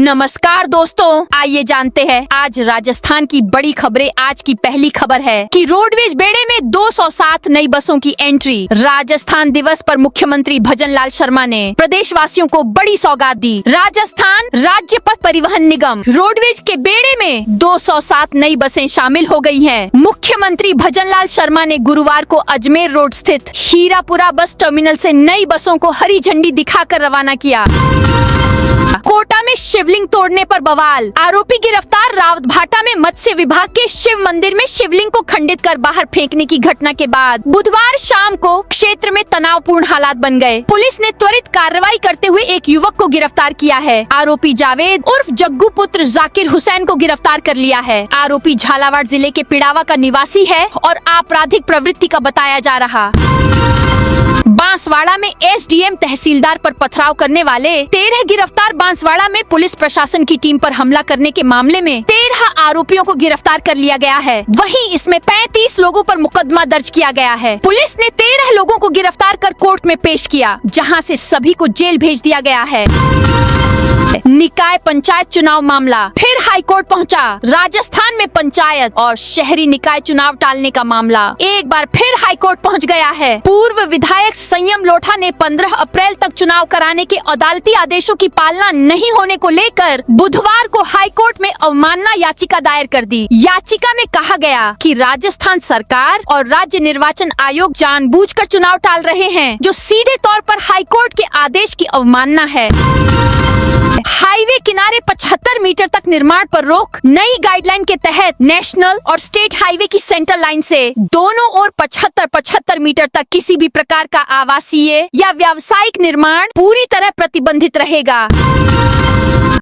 नमस्कार दोस्तों, आइए जानते हैं आज राजस्थान की बड़ी खबरें। आज की पहली खबर है कि रोडवेज बेड़े में 207 नई बसों की एंट्री। राजस्थान दिवस पर मुख्यमंत्री भजनलाल शर्मा ने प्रदेशवासियों को बड़ी सौगात दी। राजस्थान राज्य पथ परिवहन निगम रोडवेज के बेड़े में 207 नई बसें शामिल हो गई हैं। मुख्यमंत्री भजनलाल शर्मा ने गुरुवार को अजमेर रोड स्थित हीरापुरा बस टर्मिनल से नई बसों को हरी झंडी दिखाकर रवाना किया। कोटा में शिवलिंग तोड़ने पर बवाल, आरोपी गिरफ्तार। रावतभाटा में मत्स्य विभाग के शिव मंदिर में शिवलिंग को खंडित कर बाहर फेंकने की घटना के बाद बुधवार शाम को क्षेत्र में तनावपूर्ण हालात बन गए। पुलिस ने त्वरित कार्रवाई करते हुए एक युवक को गिरफ्तार किया है। आरोपी जावेद उर्फ जग्गू पुत्र जाकिर हुसैन को गिरफ्तार कर लिया है। आरोपी झालावाड़ जिले के पिड़ावा का निवासी है और आपराधिक प्रवृत्ति का बताया जा रहा। बांसवाड़ा में एसडीएम तहसीलदार पर पथराव करने वाले 13 गिरफ्तार। बांसवाड़ा में पुलिस प्रशासन की टीम पर हमला करने के मामले में 13 आरोपियों को गिरफ्तार कर लिया गया है। वहीं इसमें 35 लोगों पर मुकदमा दर्ज किया गया है। पुलिस ने 13 लोगों को गिरफ्तार कर कोर्ट में पेश किया, जहां से सभी को जेल भेज दिया गया है। निकाय पंचायत चुनाव मामला फिर हाईकोर्ट पहुंचा। राजस्थान में पंचायत और शहरी निकाय चुनाव टालने का मामला एक बार फिर हाईकोर्ट पहुंच गया है। पूर्व विधायक संयम लोढ़ा ने 15 अप्रैल तक चुनाव कराने के अदालती आदेशों की पालना नहीं होने को लेकर बुधवार को हाईकोर्ट में अवमानना याचिका दायर कर दी। याचिका में कहा गया कि राजस्थान सरकार और राज्य निर्वाचन आयोग जानबूझकर चुनाव टाल रहे हैं, जो सीधे तौर पर हाईकोर्ट के आदेश की अवमानना है। हाईवे किनारे 75 मीटर तक निर्माण पर रोक। नई गाइडलाइन के तहत नेशनल और स्टेट हाईवे की सेंटर लाइन से दोनों ओर 75 मीटर तक किसी भी प्रकार का आवासीय या व्यावसायिक निर्माण पूरी तरह प्रतिबंधित रहेगा।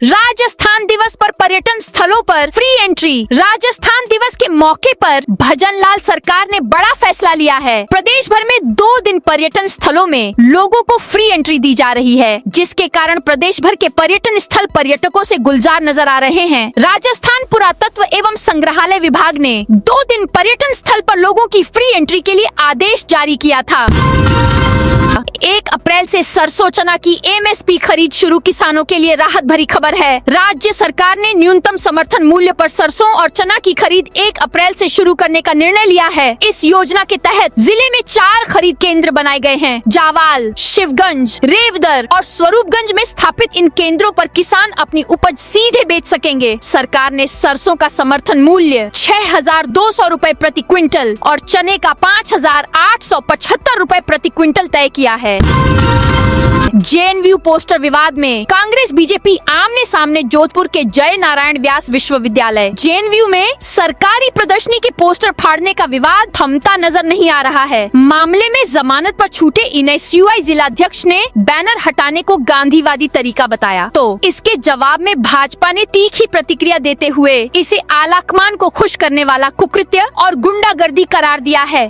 राजस्थान दिवस पर पर्यटन स्थलों पर फ्री एंट्री। राजस्थान दिवस के मौके पर भजनलाल सरकार ने बड़ा फैसला लिया है। प्रदेश भर में 2 दिन पर्यटन स्थलों में लोगों को फ्री एंट्री दी जा रही है, जिसके कारण प्रदेश भर के पर्यटन स्थल पर्यटकों से गुलजार नजर आ रहे हैं। राजस्थान पुरातत्व एवं संग्रहालय विभाग ने 2 दिन पर्यटन स्थल पर लोगों की फ्री एंट्री के लिए आदेश जारी किया था। 1 अप्रैल से सरसों चना की एमएसपी खरीद शुरू। किसानों के लिए राहत भरी खबर है। राज्य सरकार ने न्यूनतम समर्थन मूल्य पर सरसों और चना की खरीद 1 अप्रैल से शुरू करने का निर्णय लिया है। इस योजना के तहत जिले में 4 खरीद केंद्र बनाए गए हैं। जावाल, शिवगंज, रेवदर और स्वरूपगंज में स्थापित इन केंद्रों पर किसान अपनी उपज सीधे बेच सकेंगे। सरकार ने सरसों का समर्थन मूल्य 6,200 रूपए प्रति क्विंटल और चने का 5,875 रूपए प्रति क्विंटल तय किया है। जेएनयू पोस्टर विवाद में कांग्रेस बीजेपी आमने सामने। जोधपुर के जय नारायण व्यास विश्वविद्यालय जेएनयू में सरकारी प्रदर्शनी के पोस्टर फाड़ने का विवाद थमता नजर नहीं आ रहा है। मामले में जमानत पर छूटे एनएसयूआई जिलाध्यक्ष ने बैनर हटाने को गांधीवादी तरीका बताया, तो इसके जवाब में भाजपा ने तीखी प्रतिक्रिया देते हुए इसे आलाकमान को खुश करने वाला कुकृत्य और गुंडागर्दी करार दिया है।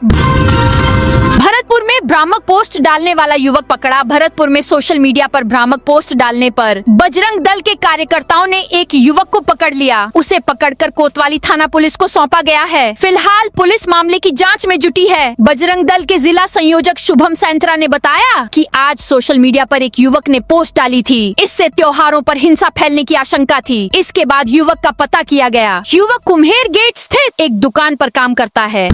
भरतपुर में भ्रामक पोस्ट डालने वाला युवक पकड़ा। भरतपुर में सोशल मीडिया पर भ्रामक पोस्ट डालने पर बजरंग दल के कार्यकर्ताओं ने एक युवक को पकड़ लिया। उसे पकड़कर कोतवाली थाना पुलिस को सौंपा गया है। फिलहाल पुलिस मामले की जांच में जुटी है। बजरंग दल के जिला संयोजक शुभम सैंतरा ने बताया कि आज सोशल मीडिया पर एक युवक ने पोस्ट डाली थी। इससे त्योहारों पर हिंसा फैलने की आशंका थी। इसके बाद युवक का पता किया गया। युवक कुम्हेर गेट स्थित एक दुकान पर काम करता है।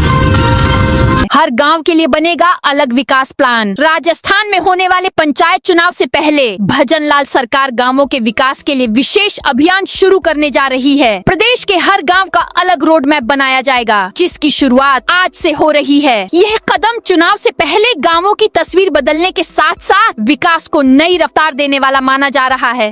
हर गांव के लिए बनेगा अलग विकास प्लान। राजस्थान में होने वाले पंचायत चुनाव से पहले भजनलाल सरकार गांवों के विकास के लिए विशेष अभियान शुरू करने जा रही है। प्रदेश के हर गांव का अलग रोड मैप बनाया जाएगा, जिसकी शुरुआत आज से हो रही है। यह कदम चुनाव से पहले गांवों की तस्वीर बदलने के साथ साथ विकास को नई रफ्तार देने वाला माना जा रहा है।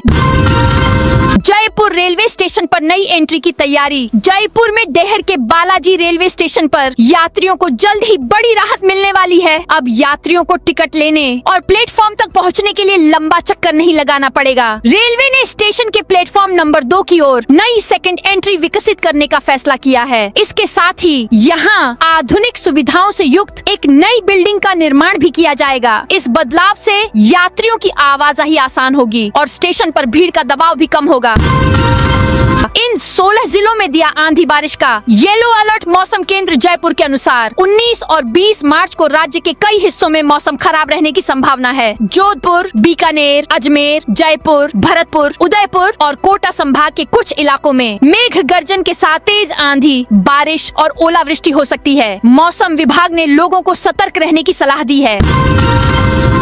जयपुर रेलवे स्टेशन पर नई एंट्री की तैयारी। जयपुर में डेहर के बालाजी रेलवे स्टेशन पर यात्रियों को जल्द ही बड़ी राहत मिलने वाली है। अब यात्रियों को टिकट लेने और प्लेटफॉर्म तक पहुंचने के लिए लंबा चक्कर नहीं लगाना पड़ेगा। रेलवे ने स्टेशन के प्लेटफॉर्म नंबर 2 की ओर नई सेकंड एंट्री विकसित करने का फैसला किया है। इसके साथ ही यहाँ आधुनिक सुविधाओं से युक्त एक नई बिल्डिंग का निर्माण भी किया जाएगा। इस बदलाव से यात्रियों की आवाजाही आसान होगी और स्टेशन पर भीड़ का दबाव भी कम होगा। इन 16 जिलों में दिया आंधी बारिश का येलो अलर्ट। मौसम केंद्र जयपुर के अनुसार 19 और 20 मार्च को राज्य के कई हिस्सों में मौसम खराब रहने की संभावना है। जोधपुर, बीकानेर, अजमेर, जयपुर, भरतपुर, उदयपुर और कोटा संभाग के कुछ इलाकों में मेघ गर्जन के साथ तेज आंधी, बारिश और ओलावृष्टि हो सकती है। मौसम विभाग ने लोगों को सतर्क रहने की सलाह दी है।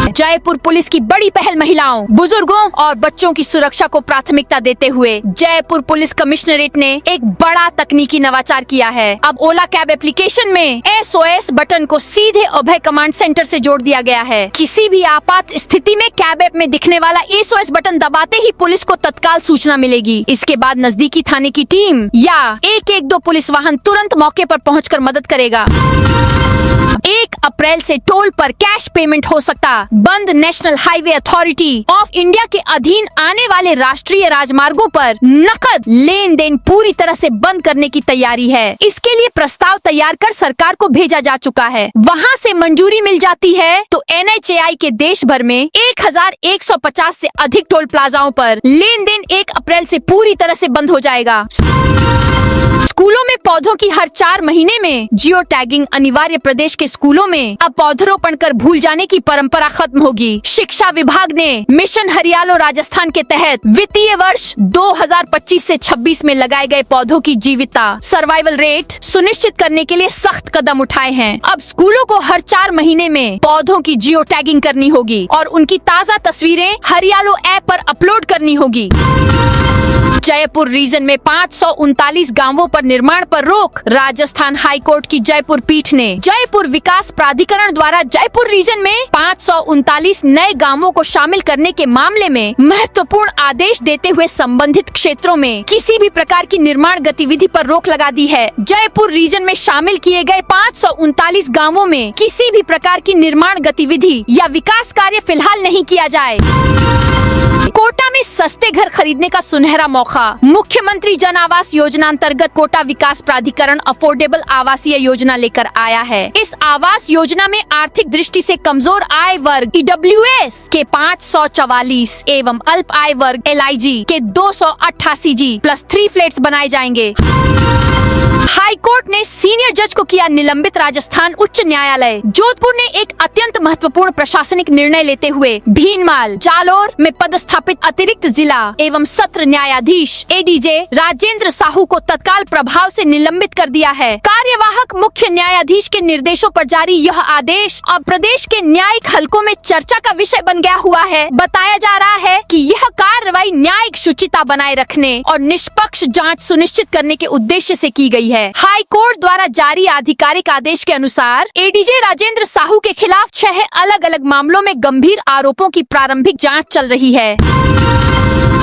जयपुर पुलिस की बड़ी पहल महिलाओं, बुजुर्गों और बच्चों की सुरक्षा को प्राथमिकता देते हुए जयपुर पुलिस कमिश्नरेट ने एक बड़ा तकनीकी नवाचार किया है। अब ओला कैब एप्लीकेशन में SOS बटन को सीधे अभय कमांड सेंटर से जोड़ दिया गया है। किसी भी आपात स्थिति में कैब ऐप में दिखने वाला SOS बटन दबाते ही पुलिस को तत्काल सूचना मिलेगी। इसके बाद नजदीकी थाने की टीम या 112 पुलिस वाहन तुरंत मौके पर पहुंचकर मदद करेगा। 1 अप्रैल से टोल पर कैश पेमेंट हो सकता। बंद national highway authority of India के अधीन आने वाले राष्ट्रीय राजमार्गों पर नकद लेन देन पूरी तरह से बंद करने की तैयारी है। इसके लिए प्रस्ताव तैयार कर सरकार को भेजा जा चुका है। वहां से मंजूरी मिल जाती है तो NHAI के देश भर में 1150 से अधिक टोल प्लाजाओं पर लेन देन 1 अप्रैल से पूरी तरह से बंद हो जाएगा। स्कूलों में पौधों की हर 4 महीने में जियो टैगिंग अनिवार्य। प्रदेश के स्कूलों में अब पौधरोपण कर भूल जाने की परंपरा खत्म होगी। शिक्षा विभाग ने मिशन हरियालो राजस्थान के तहत वित्तीय वर्ष 2025 से 26 में लगाए गए पौधों की जीवितता सर्वाइवल रेट सुनिश्चित करने के लिए सख्त कदम उठाए हैं। अब स्कूलों को हर 4 महीने में पौधों की जियो टैगिंग करनी होगी और उनकी ताज़ा तस्वीरें हरियालो ऐप पर अपलोड करनी होगी। जयपुर रीजन में 539 गांवों पर निर्माण पर रोक। राजस्थान हाई कोर्ट की जयपुर पीठ ने जयपुर विकास प्राधिकरण द्वारा जयपुर रीजन में 539 नए गांवों को शामिल करने के मामले में महत्वपूर्ण आदेश देते हुए संबंधित क्षेत्रों में किसी भी प्रकार की निर्माण गतिविधि पर रोक लगा दी है। जयपुर रीजन में शामिल किए गए 539 गांवों में किसी भी प्रकार की निर्माण गतिविधि या विकास कार्य फिलहाल नहीं किया जाए। कोटा में सस्ते घर खरीदने का सुनहरा मौका। मुख्यमंत्री जन आवास योजना अंतर्गत कोटा विकास प्राधिकरण अफोर्डेबल आवासीय योजना लेकर आया है। इस आवास योजना में आर्थिक दृष्टि से कमजोर आय वर्ग EWS के 544 एवं अल्प आय वर्ग LIG के 288G प्लस 3 फ्लैट्स बनाए जाएंगे। हाई कोर्ट ने सीनियर जज को किया निलंबित। राजस्थान उच्च न्यायालय जोधपुर ने एक अत्यंत महत्वपूर्ण प्रशासनिक निर्णय लेते हुए भीनमाल जालोर में पदस्थापित अतिरिक्त जिला एवं सत्र न्यायाधीश ADJ राजेंद्र साहू को तत्काल प्रभाव से निलंबित कर दिया है। कार्यवाहक मुख्य न्यायाधीश के निर्देशों पर जारी यह आदेश अब प्रदेश के न्यायिक हलकों में चर्चा का विषय बन गया हुआ है। बताया जा रहा है कि यह कार्रवाई न्यायिक शुचिता बनाए रखने और निष्पक्ष जांच सुनिश्चित करने के उद्देश्य से की गई है। हाई कोर्ट द्वारा जारी आधिकारिक आदेश के अनुसार ADJ राजेंद्र साहू के खिलाफ 6 अलग-अलग मामलों में गंभीर आरोपों की प्रारंभिक जांच चल रही है।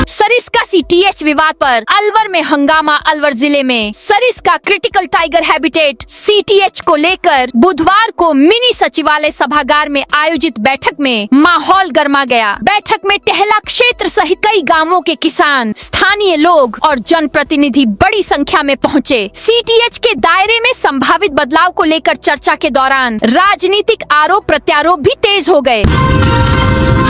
सरिस्का CTH विवाद पर अलवर में हंगामा। अलवर जिले में Sariska critical tiger habitat CTH को लेकर बुधवार को मिनी सचिवालय सभागार में आयोजित बैठक में माहौल गर्मा गया। बैठक में टहला क्षेत्र सहित कई गांवों के किसान, स्थानीय लोग और जनप्रतिनिधि बड़ी संख्या में पहुंचे। CTH के दायरे में संभावित बदलाव को लेकर चर्चा के दौरान राजनीतिक आरोप प्रत्यारोप भी तेज हो गए।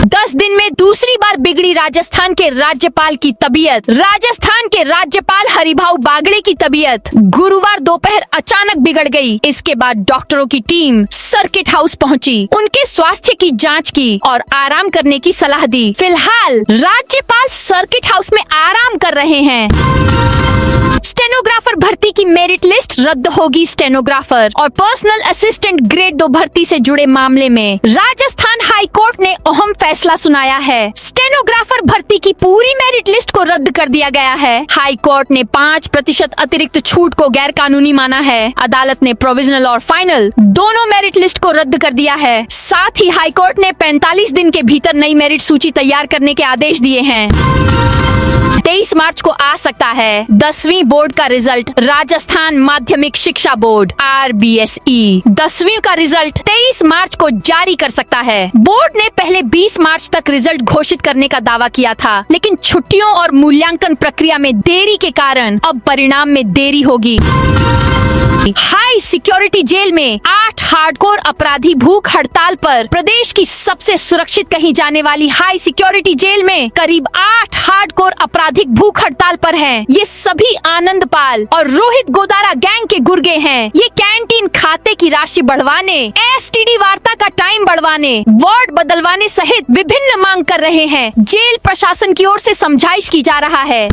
10 दिन में दूसरी बार बिगड़ी राजस्थान के राज्यपाल की तबीयत। राजस्थान के राज्यपाल हरिभाऊ बागड़े की तबीयत गुरुवार दोपहर अचानक बिगड़ गई। इसके बाद डॉक्टरों की टीम सर्किट हाउस पहुंची, उनके स्वास्थ्य की जांच की और आराम करने की सलाह दी। फिलहाल राज्यपाल सर्किट हाउस में आराम कर रहे हैं। स्टेनोग्राफर भर्ती की मेरिट लिस्ट रद्द होगी। स्टेनोग्राफर और पर्सनल असिस्टेंट ग्रेड 2 भर्ती से जुड़े मामले में राजस्थान हाई कोर्ट ने अहम फैसला सुनाया है। स्टेनोग्राफर भर्ती की पूरी मेरिट लिस्ट को रद्द कर दिया गया है। हाई कोर्ट ने 5% अतिरिक्त छूट को गैर कानूनी माना है। अदालत ने प्रोविजनल और फाइनल दोनों मेरिट लिस्ट को रद्द कर दिया है। साथ ही हाई कोर्ट ने 45 दिन के भीतर नई मेरिट सूची तैयार करने के आदेश दिए हैं। 23 मार्च को आ सकता है 10वीं बोर्ड का रिजल्ट। राजस्थान माध्यमिक शिक्षा बोर्ड RBSE 10वीं का रिजल्ट 23 मार्च को जारी कर सकता है। बोर्ड ने पहले 20 मार्च तक रिजल्ट घोषित करने का दावा किया था, लेकिन छुट्टियों और मूल्यांकन प्रक्रिया में देरी के कारण अब परिणाम में देरी होगी। हाई सिक्योरिटी जेल में 8 हार्डकोर अपराधी भूख हड़ताल पर। प्रदेश की सबसे सुरक्षित कही जाने वाली हाई सिक्योरिटी जेल में करीब 8 हार्डकोर अपराधी भूख हड़ताल पर हैं। ये सभी आनंद पाल और रोहित गोदारा गैंग के गुर्गे हैं। ये कैंटीन खाते की राशि बढ़वाने, एसटीडी वार्ता का टाइम बढ़वाने, वार्ड बदलवाने सहित विभिन्न मांग कर रहे हैं। जेल प्रशासन की ओर से समझाइश की जा रहा है।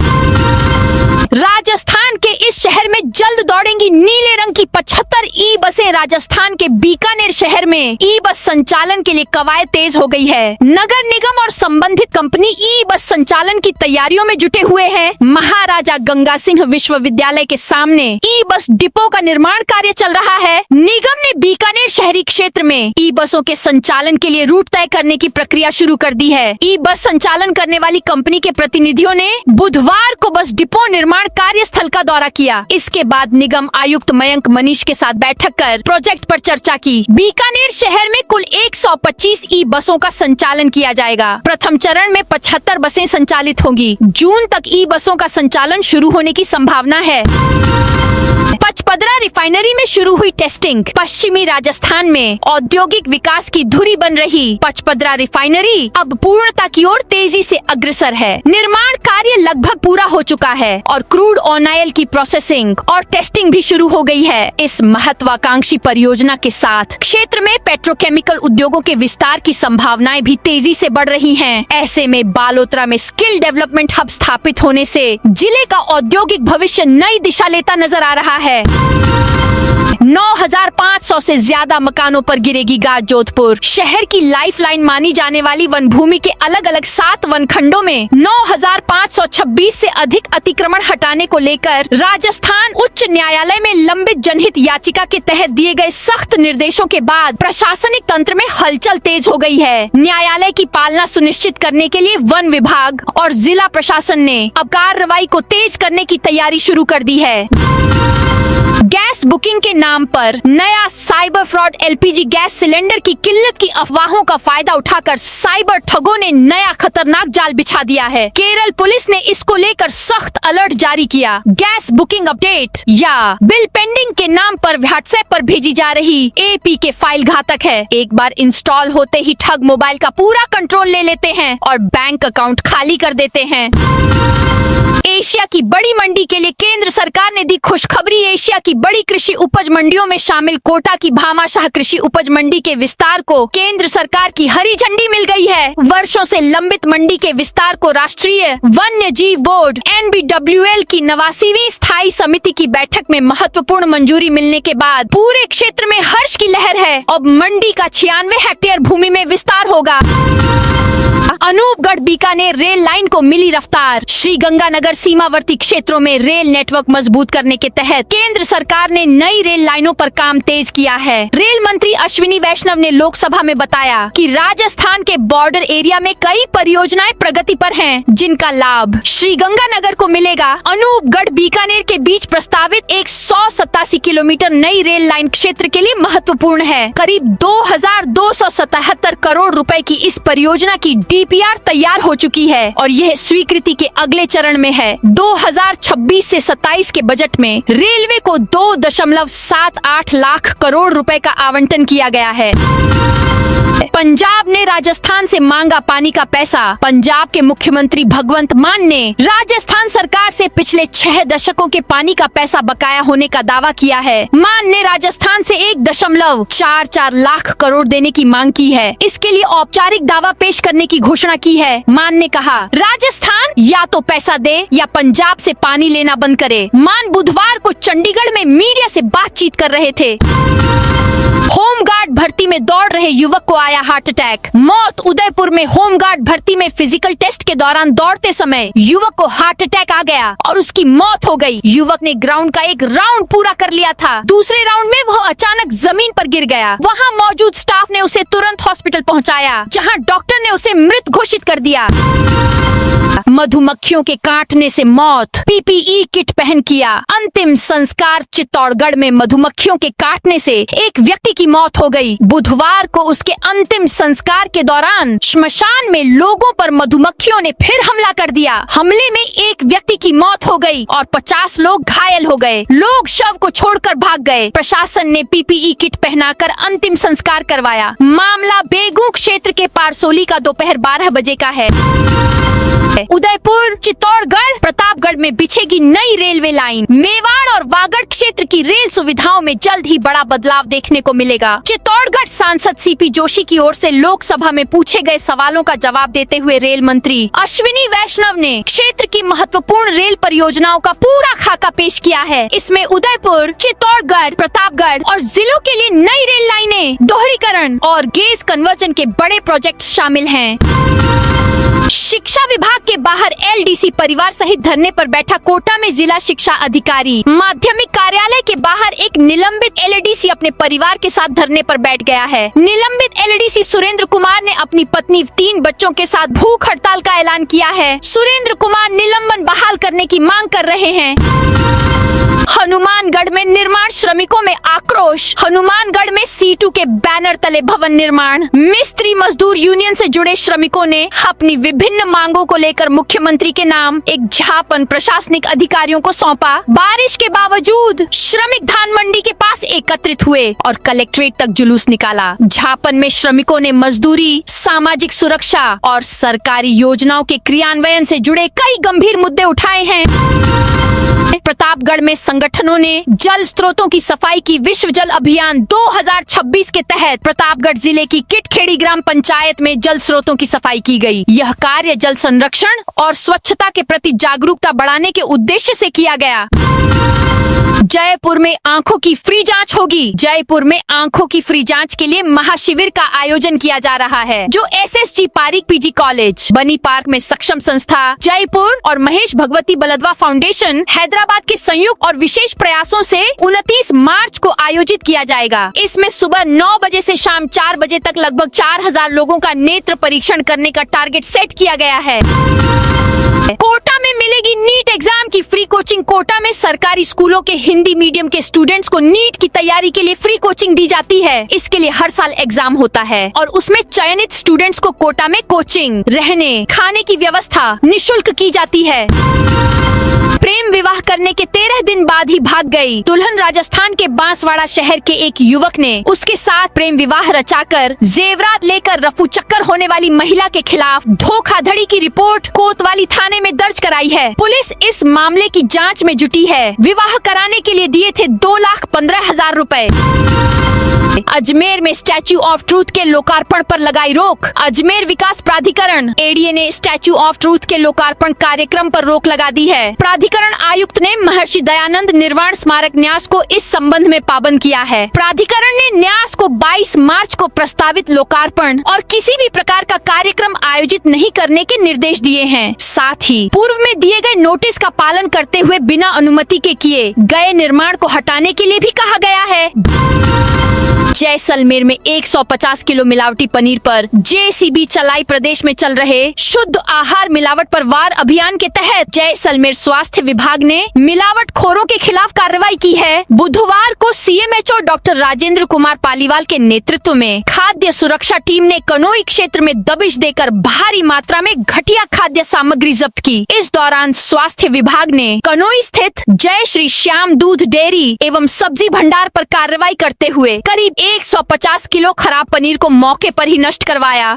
राजस्थान के इस शहर में जल्द दौड़ेंगी नीले रंग की 75 ई बसें। राजस्थान के बीकानेर शहर में ई बस संचालन के लिए कवायद तेज हो गई है। नगर निगम और संबंधित कंपनी ई बस संचालन की तैयारियों में जुटे हुए हैं। महाराजा गंगा सिंह विश्वविद्यालय के सामने ई बस डिपो का निर्माण कार्य चल रहा है। निगम ने बीकानेर शहरी क्षेत्र में ई बसों के संचालन के लिए रूट तय करने की प्रक्रिया शुरू कर दी है। ई बस संचालन करने वाली कंपनी के प्रतिनिधियों ने बुधवार को बस डिपो निर्माण कार्यस्थल का दौरा किया। इसके बाद निगम आयुक्त मयंक मनीष के साथ बैठक कर प्रोजेक्ट पर चर्चा की। बीकानेर शहर में कुल 125 ई बसों का संचालन किया जाएगा। प्रथम चरण में 75 बसें संचालित होंगी। जून तक ई बसों का संचालन शुरू होने की संभावना है। पचपदरा रिफाइनरी में शुरू हुई टेस्टिंग। पश्चिमी राजस्थान में औद्योगिक विकास की धुरी बन रही पचपदरा रिफाइनरी अब पूर्णता की ओर तेजी से अग्रसर है। निर्माण कार्य लगभग पूरा हो चुका है और क्रूड ऑयल की प्रोसेसिंग और टेस्टिंग भी शुरू हो गई है। इस महत्वाकांक्षी परियोजना के साथ क्षेत्र में पेट्रोकेमिकल उद्योगों के विस्तार की संभावनाएं भी तेजी से बढ़ रही हैं। ऐसे में बालोतरा में स्किल डेवलपमेंट हब स्थापित होने से जिले का औद्योगिक भविष्य नई दिशा लेता नजर आ रहा है। 9,500 से ज्यादा मकानों पर गिरेगी गाज। जोधपुर शहर की लाइफलाइन मानी जाने वाली वन भूमि के अलग अलग 7 वन खंडों में 9,526 से अधिक अतिक्रमण हटाने को लेकर राजस्थान उच्च न्यायालय में लंबित जनहित याचिका के तहत दिए गए सख्त निर्देशों के बाद प्रशासनिक तंत्र में हलचल तेज हो गई है। न्यायालय की पालना सुनिश्चित करने के लिए वन विभाग और जिला प्रशासन ने अब कार्रवाई को तेज करने की तैयारी शुरू कर दी है। गैस बुकिंग के नाम पर नया cyber fraud. LPG gas cylinder की किल्लत की अफवाहों का फायदा उठाकर साइबर ठगों ने नया खतरनाक जाल बिछा दिया है। केरल पुलिस ने इसको लेकर सख्त अलर्ट जारी किया। गैस बुकिंग अपडेट या बिल पेंडिंग के नाम पर व्हाट्सएप पर भेजी जा रही एपी के फाइल घातक है। एक बार इंस्टॉल होते ही ठग मोबाइल का पूरा कंट्रोल ले लेते हैं और बैंक अकाउंट खाली कर देते हैं। एशिया की बड़ी मंडी के लिए केंद्र सरकार ने दी खुशखबरी। एशिया की बड़ी कृषि उपज मंडियों में शामिल कोटा की भामाशाह कृषि उपज मंडी के विस्तार को केंद्र सरकार की हरी झंडी मिल गई है। वर्षों से लंबित मंडी के विस्तार को राष्ट्रीय वन्य जीव बोर्ड NBWL की 89वीं स्थायी समिति की बैठक में महत्वपूर्ण मंजूरी मिलने के बाद पूरे क्षेत्र में हर्ष की लहर है। अब मंडी का 96 हेक्टेयर भूमि में विस्तार होगा। अनूपगढ़ बीकानेर रेल लाइन को मिली रफ्तार। श्री गंगानगर सीमावर्ती क्षेत्रों में रेल नेटवर्क मजबूत करने के तहत केंद्र सरकार ने नई रेल लाइनों पर काम तेज किया है। रेल मंत्री अश्विनी वैष्णव ने लोकसभा में बताया कि राजस्थान के बॉर्डर एरिया में कई परियोजनाएं प्रगति पर हैं, जिनका लाभ श्री गंगानगर को मिलेगा। अनूपगढ़ बीकानेर के बीच प्रस्तावित 187 किलोमीटर नई रेल लाइन क्षेत्र के लिए महत्वपूर्ण है। करीब 2,277 करोड़ रुपए की इस परियोजना की DPR तैयार हो चुकी है और यह स्वीकृति के अगले चरण में है। 2026 से 27 के बजट में रेलवे को 2.78 लाख करोड़ रुपए का आवंटन किया गया है। पंजाब ने राजस्थान से मांगा पानी का पैसा। पंजाब के मुख्यमंत्री भगवंत मान ने राजस्थान सरकार से पिछले 6 दशकों के पानी का पैसा बकाया होने का दावा किया है। मान ने राजस्थान से 1.44 लाख करोड़ देने की मांग की है। इसके लिए औपचारिक दावा पेश करने की घोषणा की है। मान ने कहा, राजस्थान या तो पैसा दे या पंजाब से पानी लेना बंद करे। मान बुधवार को चंडीगढ़ में मीडिया से बातचीत कर रहे थे। होमगार्ड भर्ती में दौड़ रहे युवक को आया हार्ट अटैक। मौत। उदयपुर में होमगार्ड भर्ती में फिजिकल टेस्ट के दौरान दौड़ते समय युवक को हार्ट अटैक आ गया और उसकी मौत हो गई। युवक ने ग्राउंड का एक राउंड पूरा कर लिया था। दूसरे राउंड में वह अचानक जमीन पर गिर गया। वहां मौजूद स्टाफ ने उसे तुरंत हॉस्पिटल पहुंचाया, जहां डॉक्टर ने उसे मृत घोषित कर दिया। मधुमक्खियों के काटने से मौत, पीपीई किट पहन किया अंतिम संस्कार। चित्तौड़गढ़ में मधुमक्खियों के काटने से एक व्यक्ति की मौत हो गई। बुधवार को उसके अंतिम संस्कार के दौरान श्मशान में लोगों पर मधुमक्खियों ने फिर हमला कर दिया। हमले में एक व्यक्ति की मौत हो गई और 50 लोग घायल हो गए। लोग शव को छोड़कर भाग गए। प्रशासन ने पीपीई किट पहनाकर अंतिम संस्कार करवाया। मामला बेगू क्षेत्र के पारसोली का दोपहर 12 बजे का है। उदयपुर, चित्तौड़गढ़, प्रतापगढ़ में बिछेगी नई रेलवे लाइन। मेवाड़ और वागड़ क्षेत्र की रेल सुविधाओं में जल्द ही बड़ा बदलाव देखने को मिलेगा। चित्तौड़गढ़ सांसद सीपी जोशी की ओर से लोकसभा में पूछे गए सवालों का जवाब देते हुए रेल मंत्री अश्विनी वैष्णव ने क्षेत्र की महत्वपूर्ण रेल परियोजनाओं का पूरा खाका पेश किया है। इसमें उदयपुर, चित्तौड़गढ़, प्रतापगढ़ और जिलों के लिए नई रेल लाइनें, दोहरीकरण और गेज कन्वर्जन के बड़े प्रोजेक्ट शामिल हैं। शिक्षा विभाग के बाहर एलडीसी परिवार सहित धरने पर बैठा कोटा में जिला शिक्षा अधिकारी। माध्यमिक कार्यालय के बाहर एक निलंबित एलडीसी अपने परिवार के साथ धरने पर बैठ गया है। निलंबित एलडीसी सुरेंद्र कुमार ने अपनी पत्नी 3 बच्चों के साथ भूख हड़ताल का ऐलान किया है। सुरेंद्र कुमार निलंबन बहाल करने की मांग कर रहे हैं। हनुमानगढ़ में निर्माण श्रमिकों में आक्रोश। हनुमानगढ़ में C2 के बैनर तले भवन निर्माण। मिस्त्री मजदूर यूनियन से जुड़े श्रमिकों ने अपनी विभिन्न मांगों को लेकर मुख्यमंत्री के नाम एक ज्ञापन प्रशासनिक अधिकारियों को सौंपा। बारिश के बावजूद श्रमिक धान मंडी के पास एकत्रित हुए और कलेक्ट्रेट तक जुलूस निकाला। ज्ञापन में श्रमिकों ने मजदूरी, सामाजिक सुरक्षा और सरकारी योजनाओं के क्रियान्वयन से जुड़े कई गंभीर मुद्दे उठाए हैं। प्रतापगढ़ में संगठनों ने जल स्रोतों की सफाई की विश्व जल अभियान 2026 के तहत प्रतापगढ़ जिले की किटखेड़ी ग्राम पंचायत में जल स्रोतों की सफाई की गई। यह कार्य जल संरक्षण और स्वच्छता के प्रति जागरूकता बढ़ाने के उद्देश्य से किया गया। जयपुर में आंखों की फ्री जांच होगी। जयपुर में आंखों की फ्री जांच के लिए महाशिविर का आयोजन किया जा रहा है, जो SSG पारिक PG कॉलेज, बनी पार्क में सक्षम संस्था जयपुर और महेश भगवती बलदवा फाउंडेशन हैदराबाद के संयुक्त और विशेष प्रयासों से 29 मार्च को आयोजित किया जाएगा। इसमें सुबह 9 बजे से शाम 4 बजे तक लगभग 4000 लोगों का नेत्र परीक्षण करने का टारगेट सेट किया गया है। कोटा में मिलेगी नीट एग्जाम की फ्री कोचिंग। कोटा में सरकारी स्कूलों के हिंदी मीडियम के स्टूडेंट्स को नीट की तैयारी के लिए फ्री कोचिंग दी जाती है। इसके लिए हर साल एग्जाम होता है और उसमें चयनित स्टूडेंट्स को कोटा में कोचिंग, रहने, खाने की व्यवस्था निःशुल्क की जाती है। प्रेम विवाह करने के 13 दिन बाद ही भाग गई दुल्हन। राजस्थान के बांसवाड़ा शहर के एक युवक ने उसके साथ प्रेम विवाह रचाकर जेवरात लेकर रफू चक्कर होने वाली महिला के खिलाफ धोखाधड़ी की रिपोर्ट कोतवाली थाने में दर्ज कराई है। पुलिस इस मामले की जांच में जुटी है। विवाह कराने के लिए दिए थे 2,15,000 रुपए। अजमेर में स्टैच्यू ऑफ ट्रूथ के लोकार्पण पर लगाई रोक। अजमेर विकास प्राधिकरण ADA ने स्टैच्यू ऑफ ट्रूथ के लोकार्पण कार्यक्रम पर रोक लगा दी है। प्राधिकरण आयुक्त ने महर्षि दयानंद निर्वाण स्मारक न्यास को इस संबंध में पाबंद किया है। प्राधिकरण ने न्यास को 22 मार्च को प्रस्तावित लोकार्पण और किसी भी प्रकार का कार्यक्रम आयोजित नहीं करने के निर्देश दिए हैं। साथ ही पूर्व में दिए गए नोटिस का पालन करते हुए बिना अनुमति के किए गए निर्माण को हटाने के लिए भी कहा गया है। जैसलमेर में 150 किलो मिलावटी पनीर पर JCB चलाई। प्रदेश में चल रहे शुद्ध आहार मिलावट पर वार अभियान के तहत जैसलमेर स्वास्थ्य विभाग ने मिलावटखोरों के खिलाफ कार्रवाई की है। बुधवार को CMHO डॉक्टर राजेंद्र कुमार पालीवाल के नेतृत्व में खाद्य सुरक्षा टीम ने कनोई क्षेत्र में दबिश देकर भारी मात्रा में घटिया खाद्य सामग्री जब्त की। इस दौरान स्वास्थ्य विभाग ने कनोई स्थित जय श्री श्याम दूध डेयरी एवं सब्जी भंडार पर कार्रवाई करते हुए करीब 150 किलो खराब पनीर को मौके पर ही नष्ट करवाया।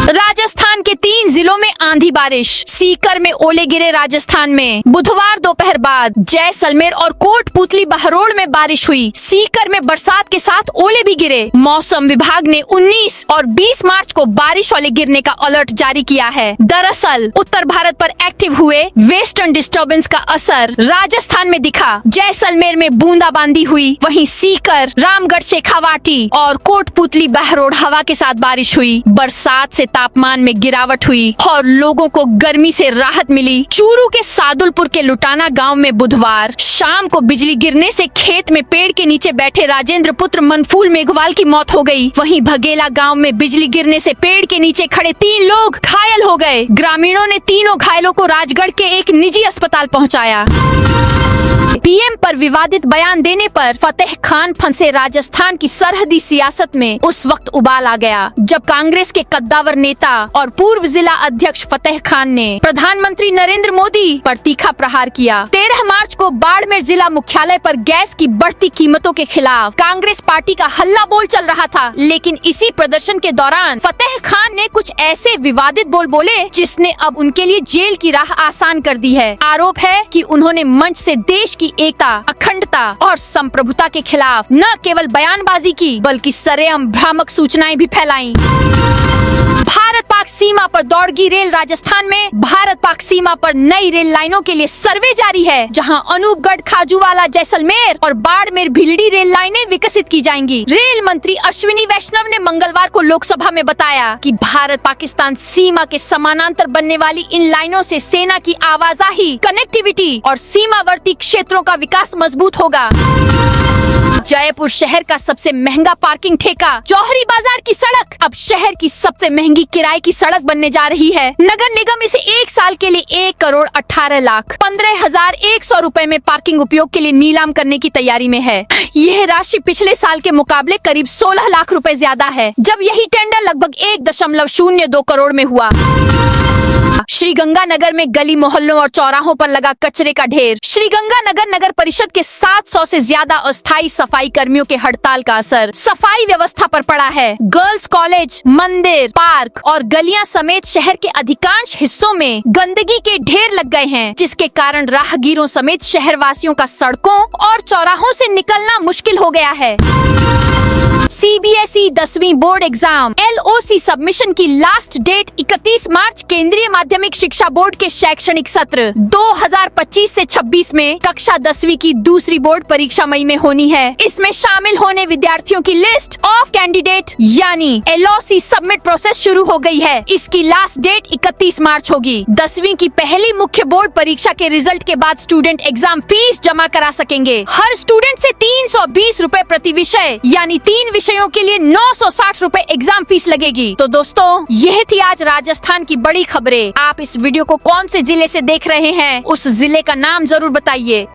राजस्थान के 3 जिलों में आंधी बारिश। सीकर में ओले गिरे। राजस्थान में बुधवार दोपहर बाद जैसलमेर और कोटपुतली बहरोड़ में बारिश हुई। सीकर में बरसात के साथ ओले भी गिरे। मौसम विभाग ने 19 और 20 मार्च को बारिश ओले गिरने का अलर्ट जारी किया है। दरअसल उत्तर भारत पर एक्टिव हुए वेस्टर्न डिस्टर्बेंस का असर राजस्थान में दिखा। जैसलमेर में बूंदाबांदी हुई, वहीं सीकर, रामगढ़, शेखावाटी और कोटपुतली बहरोड़ हवा के साथ बारिश हुई। बरसात से तापमान में गिरावट हुई और लोगों को गर्मी से राहत मिली। चूरू के सादुलपुर के लुटाना गांव गांव में बुधवार शाम को बिजली गिरने से खेत में पेड़ के नीचे बैठे राजेंद्र पुत्र मनफूल मेघवाल की मौत हो गई। वहीं भगेला गांव में बिजली गिरने से पेड़ के नीचे खड़े 3 लोग घायल हो गए। ग्रामीणों ने तीनों घायलों को राजगढ़ के एक निजी अस्पताल पहुंचाया। पीएम पर विवादित बयान देने पर फतेह खान फंसे राजस्थान की सरहदी सियासत में उस वक्त उबाल आ गया जब कांग्रेस के कद्दावर नेता और पूर्व जिला अध्यक्ष फतेह खान ने प्रधानमंत्री नरेंद्र मोदी पर तीखा प्रहार किया। 13 मार्च को बाड़मेर जिला मुख्यालय पर गैस की बढ़ती कीमतों के खिलाफ कांग्रेस पार्टी का हल्ला बोल चल रहा था, लेकिन इसी प्रदर्शन के दौरान फतेह खान ने कुछ ऐसे विवादित बोल बोले जिसने अब उनके लिए जेल की राह आसान कर दी है। आरोप है कि उन्होंने मंच से देश की एकता, अखंडता और संप्रभुता के खिलाफ न केवल बयानबाजी की बल्कि सरेआम भ्रामक सूचनाएं भी फैलाई। भारत पाक सीमा पर दौड़गी रेल राजस्थान में भारत पाक सीमा पर नई रेल लाइनों के लिए सर्वे जारी है, जहां अनूपगढ़, खाजूवाला, जैसलमेर और बाड़मेर भिलडी रेल लाइनें विकसित की जाएंगी। रेल मंत्री अश्विनी वैष्णव ने मंगलवार को लोकसभा में बताया कि भारत पाकिस्तान सीमा के समानांतर बनने वाली इन लाइनों से सेना की आवाजाही, कनेक्टिविटी और सीमावर्ती क्षेत्रों का विकास मजबूत होगा। जयपुर शहर का सबसे महंगा पार्किंग ठेका जौहरी बाजार की सड़क अब शहर की सबसे महंगी किराए की सड़क बनने जा रही है। नगर निगम इसे 1 साल के लिए 1,18,15,100 रुपए में पार्किंग उपयोग के लिए नीलाम करने की तैयारी में है। यह राशि पिछले साल के मुकाबले करीब 16 लाख रुपए ज्यादा है, जब यही टेंडर लगभग 1.02 करोड़ में हुआ। श्रीगंगानगर में गली मोहल्लों और चौराहों पर लगा कचरे का ढेर। श्रीगंगानगर नगर परिषद के 700 से ज्यादा अस्थायी सफाई कर्मियों के हड़ताल का असर सफाई व्यवस्था पर पड़ा है। गर्ल्स कॉलेज, मंदिर, पार्क और गलियां समेत शहर के अधिकांश हिस्सों में गंदगी के ढेर लग गए हैं, जिसके कारण राहगीरों समेत शहरवासियों का सड़कों और चौराहों से निकलना मुश्किल हो गया है। सीबीएसई 10वीं बोर्ड एग्जाम LOC सबमिशन की लास्ट डेट 31 मार्च। केंद्रीय माध्यमिक शिक्षा बोर्ड के शैक्षणिक सत्र 2025 से 26 में कक्षा 10वीं की दूसरी बोर्ड परीक्षा मई में होनी है। इसमें शामिल होने विद्यार्थियों की लिस्ट ऑफ कैंडिडेट यानी LOC सबमिट प्रोसेस शुरू हो गई है। इसकी लास्ट डेट 31 मार्च होगी। 10वीं की पहली मुख्य बोर्ड परीक्षा के रिजल्ट के बाद स्टूडेंट एग्जाम फीस जमा करा सकेंगे। हर स्टूडेंट से 320 रुपए प्रति विषय यानी 3 विषयों के लिए 960 रुपए एग्जाम फीस लगेगी। तो दोस्तों, यह थी आज राजस्थान की बड़ी खबरें। आप इस वीडियो को कौन से जिले से देख रहे हैं, उस जिले का नाम जरूर बताइए।